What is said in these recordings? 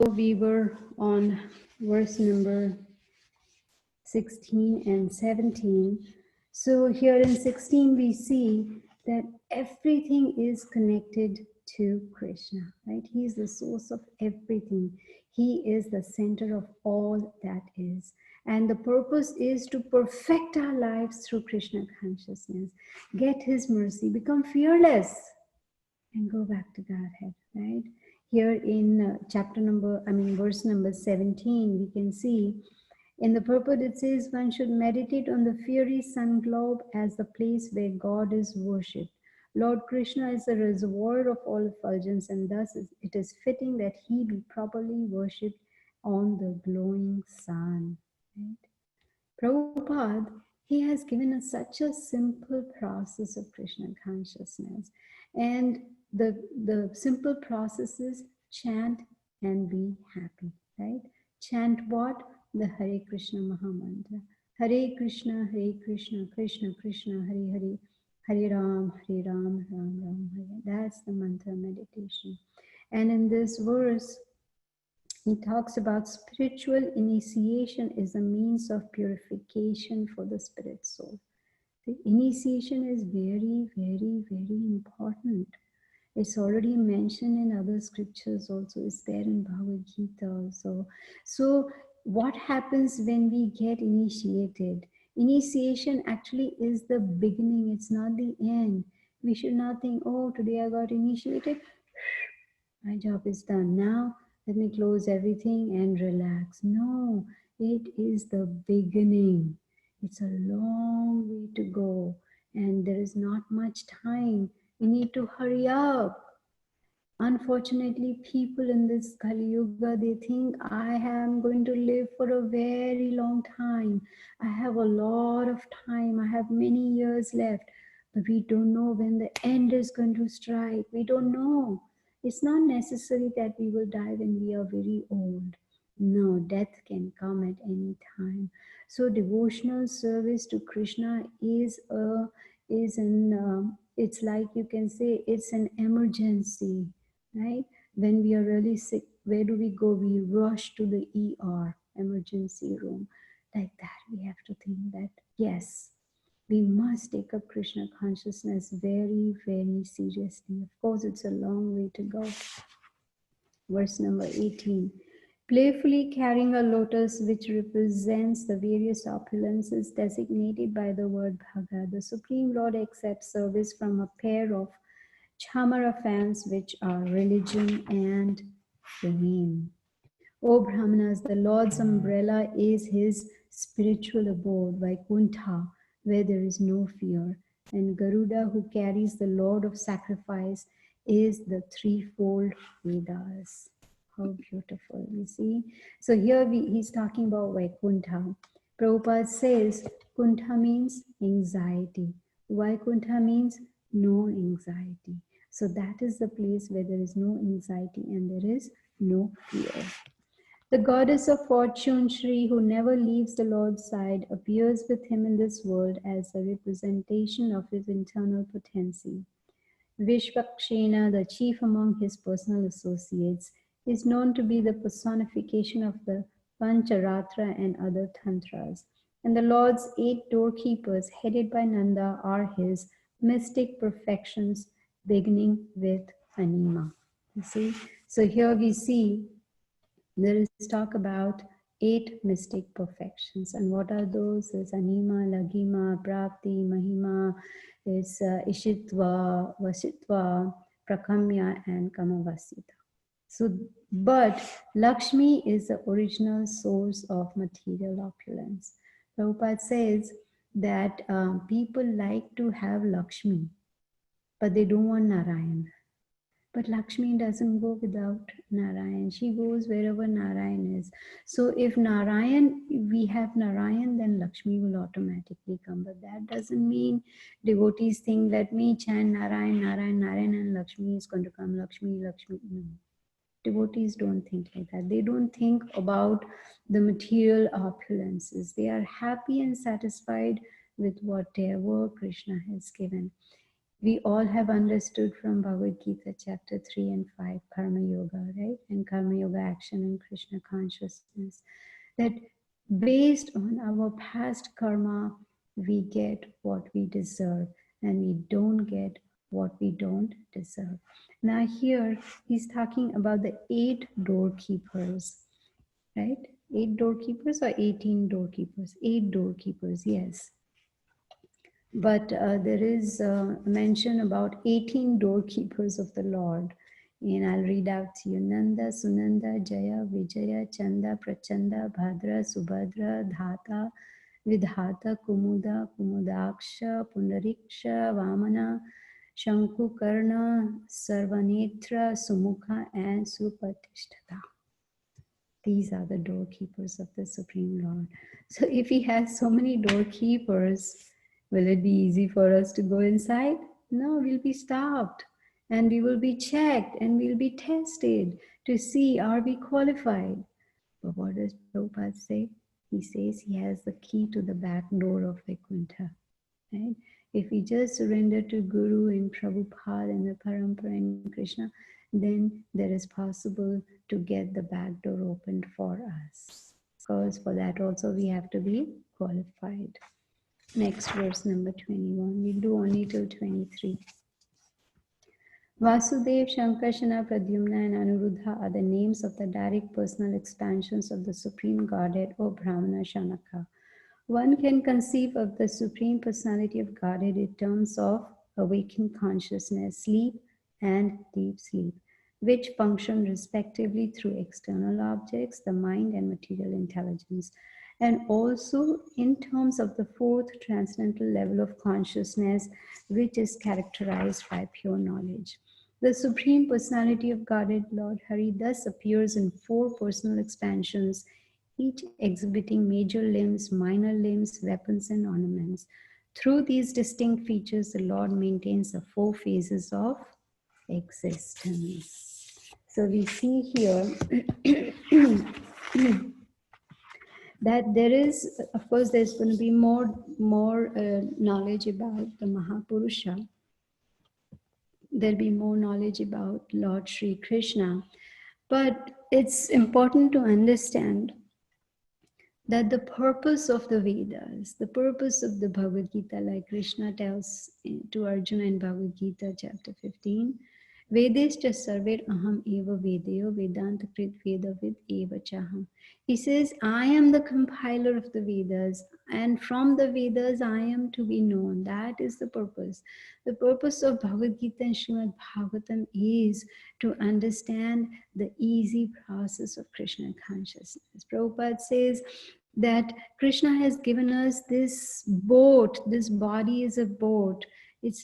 We were on verse number 16 and 17. So here in 16 we see that everything is connected to Krishna, right? He is the source of everything. He is the center of all that is. And the purpose is to perfect our lives through Krishna consciousness, get his mercy, become fearless, and go back to Godhead, right? Here in verse number 17, we can see in the purport it says one should meditate on the fiery sun globe as the place where God is worshipped. Lord Krishna is the reservoir of all effulgence, and thus it is fitting that he be properly worshipped on the glowing sun. Right? Prabhupada, he has given us such a simple process of Krishna consciousness. And the simple process is chant and be happy, right? Chant what? The Hare Krishna Mahamantra. Hare Krishna, Krishna Krishna, Hare Hare, Hare Ram, Ram Ram, Hare. That's the mantra meditation. And in this verse, he talks about spiritual initiation is a means of purification for the spirit soul. The initiation is very, very, very important. It's already mentioned in other scriptures also. It's there in Bhagavad Gita also. So what happens when we get initiated? Initiation actually is the beginning. It's not the end. We should not think, oh, today I got initiated. My job is done. Now let me close everything and relax. No, it is the beginning. It's a long way to go and there is not much time. We need to hurry up. Unfortunately, people in this Kali Yuga, they think I am going to live for a very long time. I have a lot of time. I have many years left. But we don't know when the end is going to strike. We don't know. It's not necessary that we will die when we are very old. No, death can come at any time. So devotional service to Krishna it's like you can say it's an emergency, right? When we are really sick, where do we go? We rush to the ER, emergency room. Like that, we have to think that, yes, we must take up Krishna consciousness very, very seriously. Of course, it's a long way to go. Verse number 18. Playfully carrying a lotus which represents the various opulences designated by the word Bhaga, the Supreme Lord accepts service from a pair of chamara fans, which are religion and fame. O Brahmanas, the Lord's umbrella is his spiritual abode, Vaikuntha, where there is no fear. And Garuda, who carries the Lord of sacrifice, is the threefold Vedas. How beautiful, you see. So here he's talking about Vaikuntha. Prabhupada says, Kuntha means anxiety. Vaikuntha means no anxiety. So that is the place where there is no anxiety and there is no fear. The goddess of fortune, Shri, who never leaves the Lord's side, appears with him in this world as a representation of his internal potency. Vishvakshena, the chief among his personal associates, is known to be the personification of the Pancharatra and other tantras. And the Lord's 8 doorkeepers, headed by Nanda, are his mystic perfections, beginning with Anima. You see? So here we see there is talk about 8 mystic perfections. And what are those? There's Anima, Lagima, Prapti, Mahima, is Ishitva, Vasitva, Prakamya, and Kamavasita. So, but Lakshmi is the original source of material opulence. Prabhupada says that people like to have Lakshmi, but they don't want Narayan. But Lakshmi doesn't go without Narayan. She goes wherever Narayan is. So if we have Narayan, then Lakshmi will automatically come. But that doesn't mean devotees think, let me chant Narayan, Narayan, Narayan, and Lakshmi is going to come. Lakshmi, Lakshmi. No. Devotees don't think like that. They don't think about the material opulences. They are happy and satisfied with whatever Krishna has given. We all have understood from Bhagavad Gita chapter 3 and 5, Karma Yoga, right? And Karma Yoga action and Krishna consciousness. That based on our past karma, we get what we deserve and we don't get what we don't deserve. Now here he's talking about the 8 doorkeepers, right? 8 doorkeepers or 18 doorkeepers? 8 doorkeepers, yes. But there is a mention about 18 doorkeepers of the Lord. And I'll read out to you. Nanda, Sunanda, Jaya, Vijaya, Chanda, Prachanda, Bhadra, Subhadra, Dhata, Vidhata, Kumuda, Kumudaksha, Pundariksha, Vamana, Shanku, Karna, Sarvanetra, Sumukha, and Supatishtata. These are the doorkeepers of the Supreme Lord. So if he has so many doorkeepers, will it be easy for us to go inside? No, we'll be stopped and we will be checked and we'll be tested to see, are we qualified? But what does Prabhupada say? He says he has the key to the back door of Vaikuntha. Right? If we just surrender to Guru and Prabhupada and the Parampara and Krishna, then there is possible to get the back door opened for us. Because for that also we have to be qualified. Next verse number 21. We do only till 23. Vasudev, Shankarshana, Pradyumna and Anuruddha are the names of the direct personal expansions of the Supreme Godhead, O Brahmana Shanaka. One can conceive of the Supreme Personality of Godhead in terms of awakened consciousness, sleep, and deep sleep, which function respectively through external objects, the mind, and material intelligence, and also in terms of the fourth transcendental level of consciousness, which is characterized by pure knowledge. The Supreme Personality of Godhead, Lord Hari, thus appears in 4 personal expansions, each exhibiting major limbs, minor limbs, weapons, and ornaments. Through these distinct features, the Lord maintains the 4 phases of existence. So we see here that there is, of course, there's going to be more knowledge about the Mahapurusha. There'll be more knowledge about Lord Sri Krishna. But it's important to understand that the purpose of the Vedas, the purpose of the Bhagavad Gita, like Krishna tells to Arjuna in Bhagavad Gita chapter 15, Vedescha sarver aham eva vedeyo vedanta krit vedavid eva chaham. He says, I am the compiler of the Vedas, and from the Vedas I am to be known. That is the purpose. The purpose of Bhagavad Gita and Srimad Bhagavatam is to understand the easy process of Krishna consciousness. Prabhupada says that Krishna has given us this boat, this body is a boat.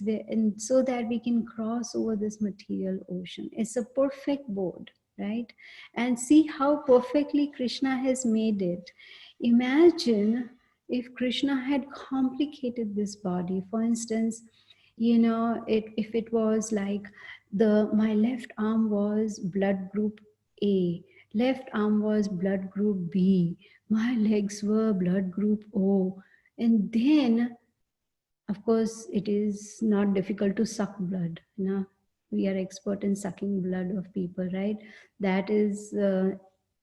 And so that we can cross over this material ocean. It's a perfect boat, right? And see how perfectly Krishna has made it. Imagine if Krishna had complicated this body. For instance, if it was like my left arm was blood group A, left arm was blood group B, my legs were blood group O, and then of course, it is not difficult to suck blood. We are expert in sucking blood of people, right? That is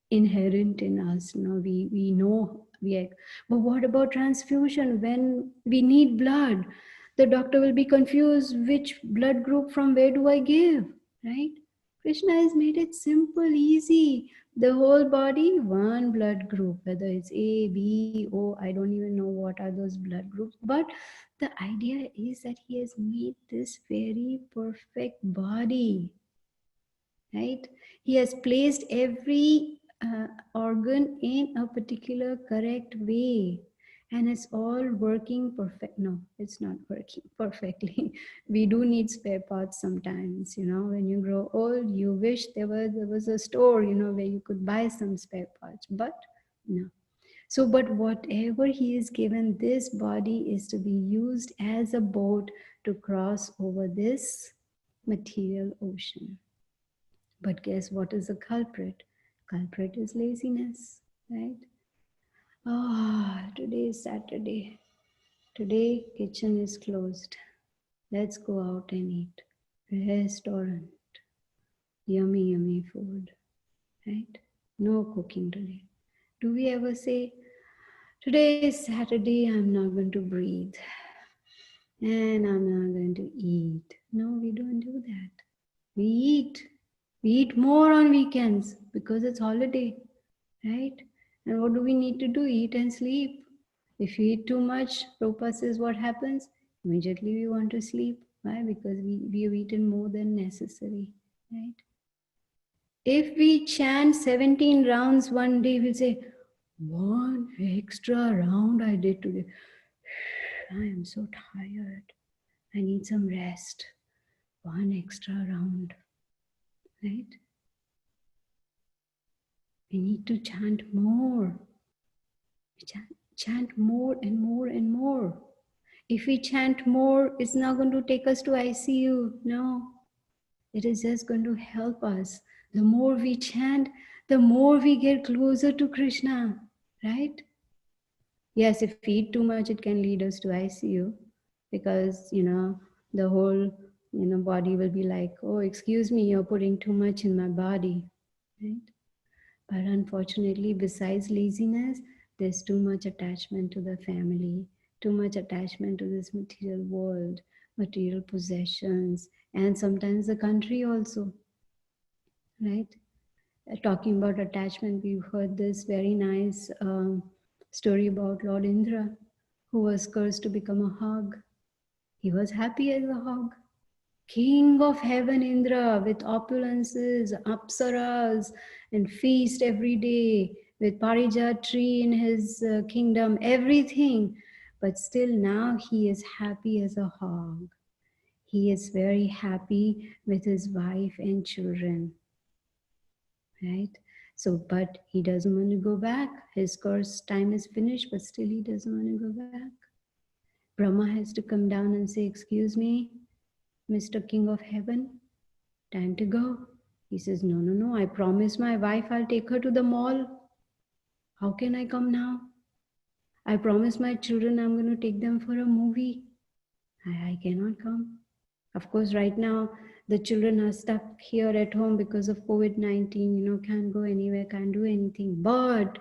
inherent in us. We know we are. But what about transfusion? When we need blood, the doctor will be confused. Which blood group from where do I give? Right? Krishna has made it simple, easy. The whole body, one blood group, whether it's A, B, O, I don't even know what are those blood groups. But the idea is that he has made this very perfect body, right? He has placed every organ in a particular correct way. And it's all working perfect. No, it's not working perfectly. We do need spare parts sometimes. When you grow old, you wish there was a store, where you could buy some spare parts. But no. So, but whatever he is given, this body is to be used as a boat to cross over this material ocean. But guess what is the culprit? Culprit is laziness, right? Today is Saturday. Today kitchen is closed. Let's go out and eat. Restaurant. Yummy, yummy food. Right? No cooking today. Do we ever say, today is Saturday, I'm not going to breathe and I'm not going to eat? No, we don't do that. We eat. We eat more on weekends because it's holiday, right? And what do we need to do? Eat and sleep. If you eat too much, Prabhupada says what happens? Immediately we want to sleep. Why? Because we have eaten more than necessary, right? If we chant 17 rounds one day, we'll say, one extra round I did today. I am so tired. I need some rest. One extra round, right? We need to chant more. Chant more and more and more. If we chant more, it's not going to take us to ICU. No, it is just going to help us. The more we chant, the more we get closer to Krishna, right? Yes, if we eat too much, it can lead us to ICU because, the whole, body will be like, oh, excuse me, you're putting too much in my body, right? But unfortunately, besides laziness, there's too much attachment to the family, too much attachment to this material world, material possessions, and sometimes the country also, right? Talking about attachment, we've heard this very nice story about Lord Indra, who was cursed to become a hog. He was happy as a hog. King of heaven Indra, with opulences, apsaras, and feast every day, with parijat tree in his kingdom, everything. But still now he is happy as a hog. He is very happy with his wife and children, right? So, but he doesn't want to go back. His course time is finished, but still he doesn't want to go back. Brahma has to come down and say, excuse me, Mr. King of Heaven, time to go. He says, no, no, no, I promised my wife I'll take her to the mall. How can I come now? I promised my children I'm going to take them for a movie. I cannot come. Of course, right now, the children are stuck here at home because of COVID-19, can't go anywhere, can't do anything. But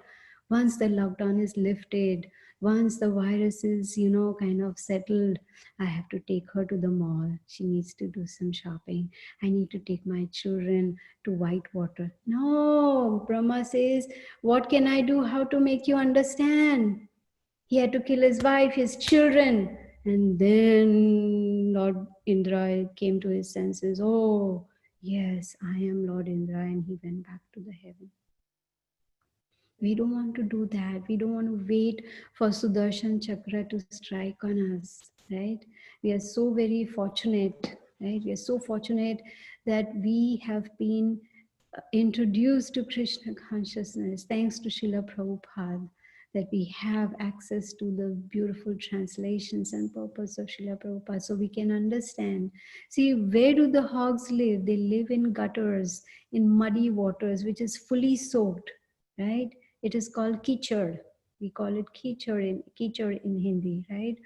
once the lockdown is lifted, once the virus is, kind of settled, I have to take her to the mall. She needs to do some shopping. I need to take my children to Whitewater. No, Brahma says, what can I do? How to make you understand? He had to kill his wife, his children. And then Lord Indra came to his senses. Oh, yes, I am Lord Indra. And he went back to the heaven. We don't want to do that. We don't want to wait for Sudarshan Chakra to strike on us, right? We are so very fortunate, right? We are so fortunate that we have been introduced to Krishna consciousness thanks to Srila Prabhupada, that we have access to the beautiful translations and purpose of Srila Prabhupada so we can understand. See, where do the hogs live? They live in gutters, in muddy waters, which is fully soaked, right? It is called kichad. We call it kichad in Hindi, right?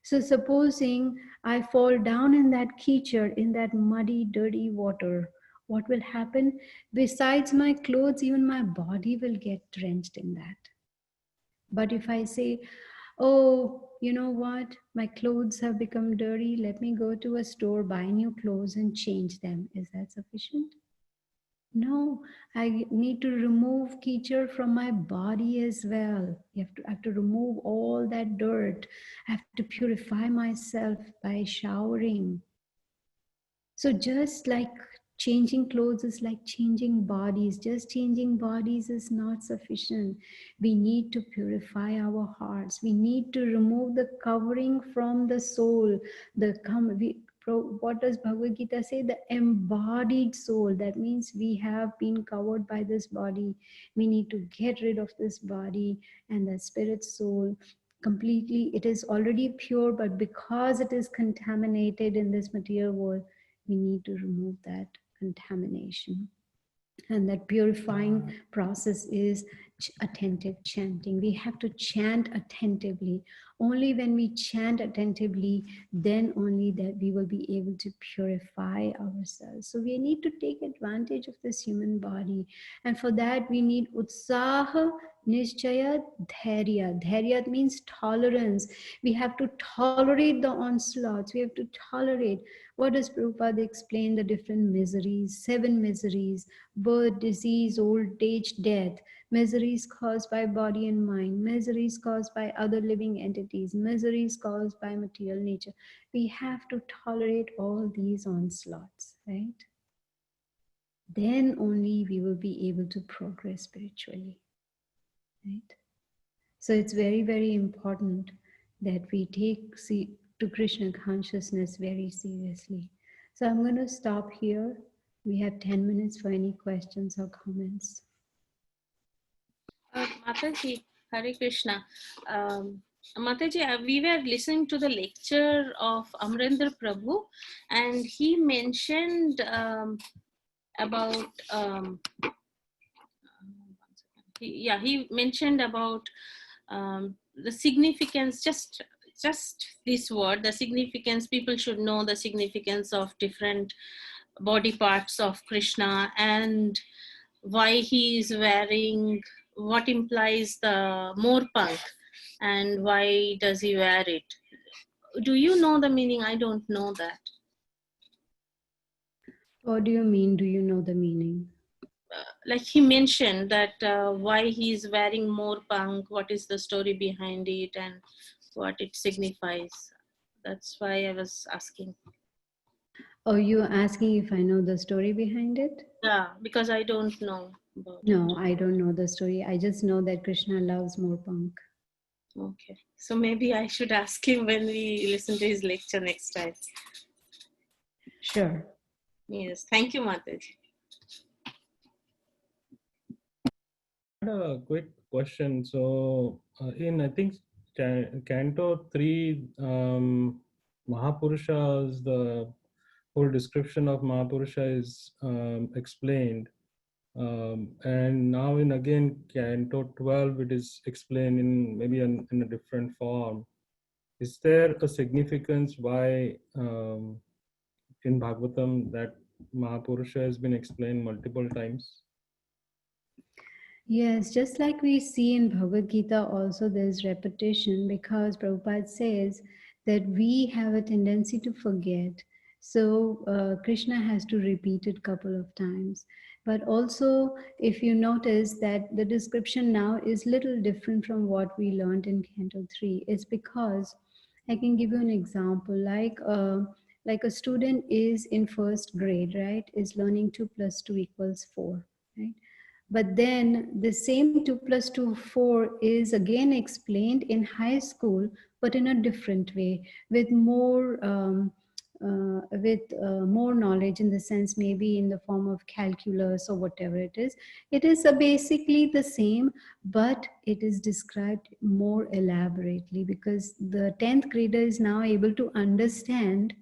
So supposing I fall down in that kichad, in that muddy, dirty water, what will happen? Besides my clothes, even my body will get drenched in that. But if I say, oh, you know what? My clothes have become dirty. Let me go to a store, buy new clothes and change them. Is that sufficient? No, I need to remove kichad from my body as well. I have to remove all that dirt. I have to purify myself by showering. So just like changing clothes is like changing bodies. Just changing bodies is not sufficient. We need to purify our hearts. We need to remove the covering from the soul. What does Bhagavad Gita say? The embodied soul. That means we have been covered by this body. We need to get rid of this body and the spirit soul completely. It is already pure, but because it is contaminated in this material world, we need to remove that contamination. And that purifying process is attentive chanting. We have to chant attentively. Only when we chant attentively, then only that we will be able to purify ourselves. So we need to take advantage of this human body. And for that, we need utsaha, nishchaya, dharya. Dharya means tolerance. We have to tolerate the onslaughts. We have to tolerate. What does Prabhupada explain? The different miseries, 7 miseries: birth, disease, old age, death, miseries caused by body and mind, miseries caused by other living entities, miseries caused by material nature. We have to tolerate all these onslaughts, right? Then only we will be able to progress spiritually, right? So it's very, very important that we take to Krishna consciousness very seriously. So I'm going to stop here. We have 10 minutes for any questions or comments. Mataji, Hare Krishna. Mataji, we were listening to the lecture of Amrendra Prabhu, and he mentioned about he mentioned about the significance, just this word, the significance. People should know the significance of different body parts of Krishna and why he is wearing, what implies the morpang and why does he wear it. Do you know the meaning? I don't know that. What do you mean? Do you know the meaning? Like he mentioned that why he's wearing morpang, what is the story behind it and what it signifies. That's why I was asking. Oh, you are asking if I know the story behind it? Yeah, because I don't know about No, I don't know the story. I just know that Krishna loves Morpunk. Okay, so maybe I should ask him when we listen to his lecture next time. Sure. Yes, thank you, Mataji. A quick question. So, in I think Canto 3, Mahapurusha's, the whole description of Mahapurusha is explained. And now in again Canto 12, it is explained in maybe in a different form. Is there a significance why in Bhagavatam that Mahapurusha has been explained multiple times? Yes, just like we see in Bhagavad Gita also there's repetition because Prabhupada says that we have a tendency to forget. So Krishna has to repeat it a couple of times. But also if you notice that the description now is little different from what we learned in Canto 3, it's because I can give you an example like a student is in first grade, right, is learning 2 plus 2 equals 4, right? But then the same 2 plus 2, 4 is again explained in high school, but in a different way, with more knowledge, in the sense maybe in the form of calculus or whatever it is. It is basically the same, but it is described more elaborately because the 10th grader is now able to understand,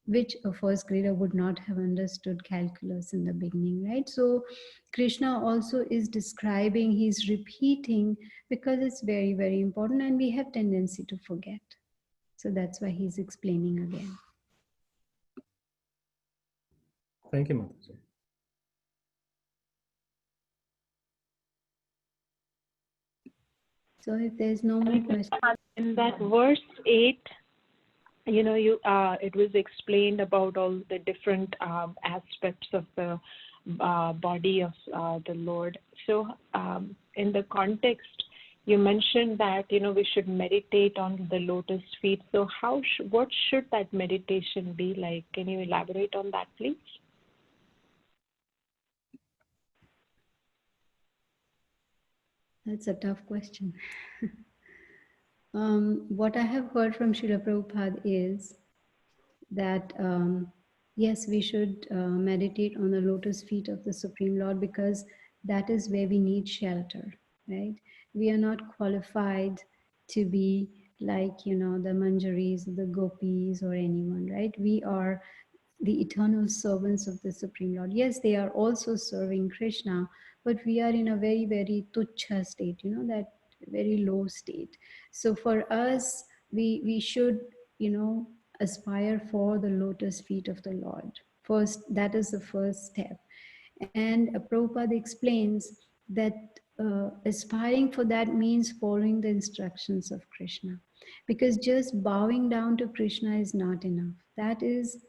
which a first grader would not have understood calculus in the beginning, right? So Krishna also is describing, he's repeating because it's very, very important and we have tendency to forget. So that's why he's explaining again. Thank you, Mataji. So if there's no more questions. In that verse 8, it was explained about all the different aspects of the body of the Lord. So in the context, you mentioned that, we should meditate on the lotus feet. So what should that meditation be like? Can you elaborate on that, please? That's a tough question. What I have heard from Srila Prabhupada is that yes, we should meditate on the lotus feet of the Supreme Lord because that is where we need shelter, right? We are not qualified to be like, the Manjaris, the Gopis, or anyone, right? We are the eternal servants of the Supreme Lord. Yes, they are also serving Krishna, but we are in a very, very tuchha state, that very low state. So for us, we should, aspire for the lotus feet of the Lord. First, that is the first step. And Prabhupada explains that aspiring for that means following the instructions of Krishna. Because just bowing down to Krishna is not enough. That is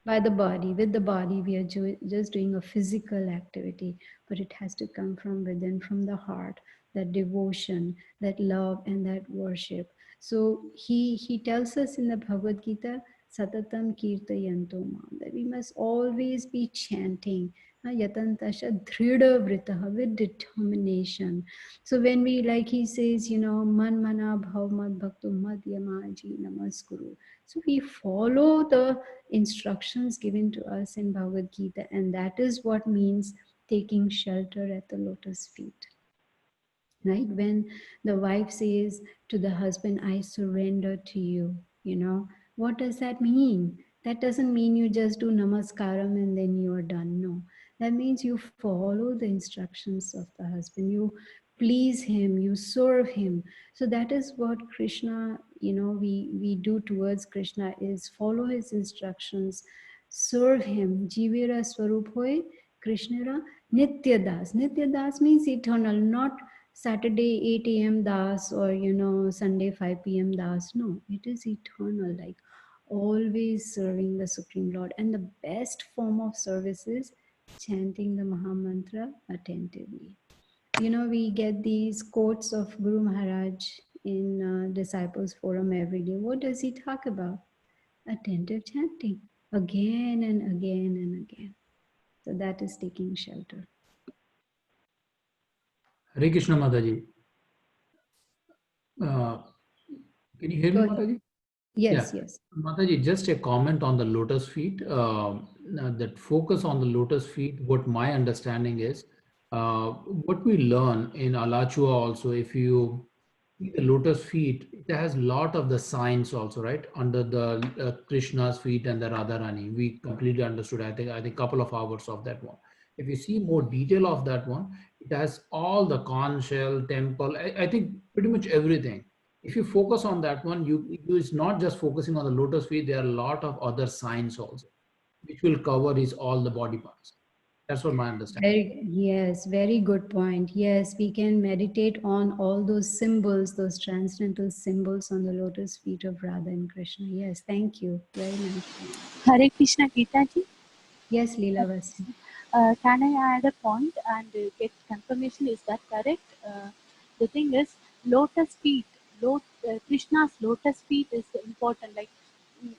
by the body. With the body, we are just doing a physical activity, but it has to come from within, from the heart, that devotion, that love, and that worship. So he tells us in the Bhagavad Gita, Satatam Kirtayanto Mam, that we must always be chanting, Yatantasha Dhrida Vritaha, with determination. So when we, like he says, Man Mana Bhav Mad Bhakto Mad Yamaji Namaskuru. So we follow the instructions given to us in Bhagavad Gita, and that is what means taking shelter at the lotus feet. Right? When the wife says to the husband, I surrender to you, what does that mean? That doesn't mean you just do namaskaram and then you are done. No, that means you follow the instructions of the husband. You please him, you serve him. So that is what Krishna, we do towards Krishna, is follow his instructions, serve him. Jivira Swarup hoy, Krishnara Nitya Das. Nitya Das means eternal, not Saturday 8 a.m. Das or Sunday 5 p.m. Das. No, it is eternal, like always serving the Supreme Lord. And the best form of service is chanting the Maha Mantra attentively. We get these quotes of Guru Maharaj in Disciples Forum every day. What does he talk about? Attentive chanting again and again and again. So that is taking shelter. Hare Krishna Mataji. Can you hear me, Mataji? Yes, Yeah. yes. Mataji, just a comment on the lotus feet. That focus on the lotus feet, what my understanding is, what we learn in Alachua also, if you see the lotus feet, it has a lot of the signs also, right? Under the Krishna's feet and the Radharani. We completely understood, I think a couple of hours of that one. If you see more detail of that one, it has all the conch shell, temple, I think pretty much everything. If you focus on that one, you is not just focusing on the lotus feet, there are a lot of other signs also, which will cover is all the body parts. That's what my understanding. Yes, very good point. Yes, we can meditate on all those symbols, those transcendental symbols on the lotus feet of Radha and Krishna. Yes, thank you. Very nice. Hare Krishna, Geeta ji. Yes, Leelavasi. Can I add a point and get confirmation? Is that correct? The thing is, lotus feet. Krishna's lotus feet is important. Like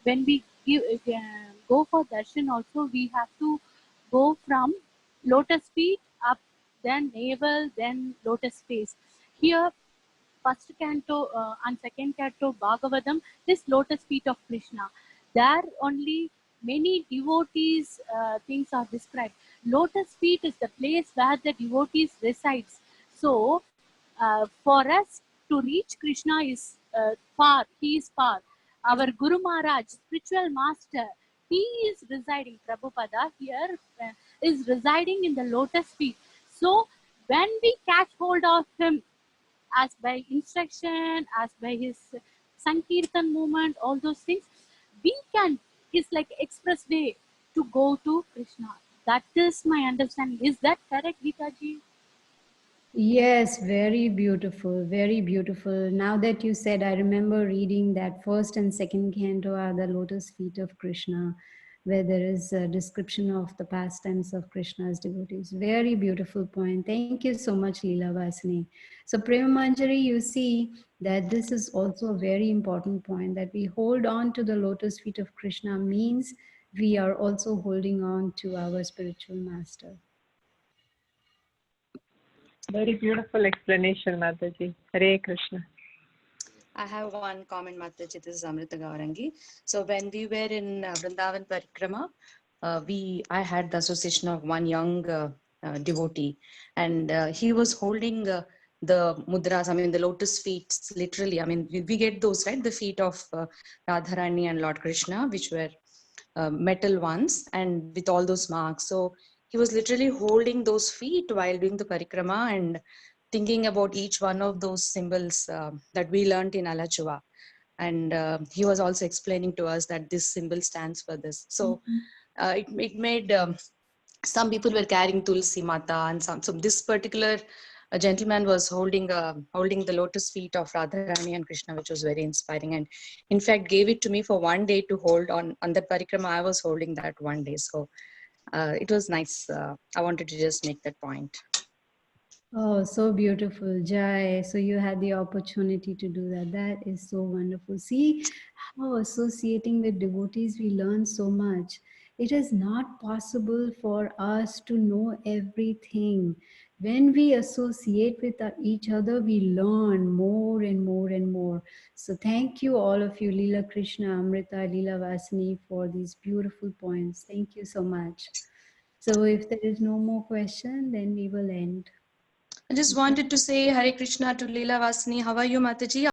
when we go for darshan, also we have to go from lotus feet up, then navel, then lotus face. Here, first canto and second canto Bhagavatam is lotus feet of Krishna. There only many devotees things are described. Lotus feet is the place where the devotees resides. So for us to reach Krishna is far. He is far. Our Guru Maharaj, spiritual master, he is residing. Prabhupada here is residing in the lotus feet. So when we catch hold of him, as by instruction, as by his Sankirtan movement, all those things, we can, is like expressway to go to Krishna. That is my understanding. Is that correct, Geeta ji? Yes, very beautiful, very beautiful. Now that you said, I remember reading that first and second canto are the lotus feet of Krishna, where there is a description of the pastimes of Krishna's devotees. Very beautiful point. Thank you so much, Leela Vasini. So Prema Manjari, you see that this is also a very important point, that we hold on to the lotus feet of Krishna means we are also holding on to our spiritual master. Very beautiful explanation, Mataji. Hare Krishna. I have one comment, Mataji. This is Amrita Gaurangi. So when we were in Vrindavan Parikrama, I had the association of one young devotee, and he was holding the mudras, I mean the lotus feet, literally. I mean, we get those, right? The feet of Radharani and Lord Krishna, which were metal ones, and with all those marks. So he was literally holding those feet while doing the parikrama and thinking about each one of those symbols that we learned in Alachua. And he was also explaining to us that this symbol stands for this. So it made some people were carrying Tulsi Mata, and so this particular gentleman was holding the lotus feet of Radharani and Krishna, which was very inspiring, and in fact gave it to me for one day to hold on that parikrama. I was holding that one day, so it was nice. I wanted to just make that point. Oh, so beautiful, Jai. So you had the opportunity to do that. That is so wonderful. See how associating with devotees we learn so much. It is not possible for us to know everything. When we associate with each other, we learn more and more and more. So thank you, all of you, Leela Krishna, Amrita, Leela Vasini, for these beautiful points. Thank you so much. So if there is no more question, then we will end. I just wanted to say Hare Krishna to Leela Vasini. How are you, Mataji?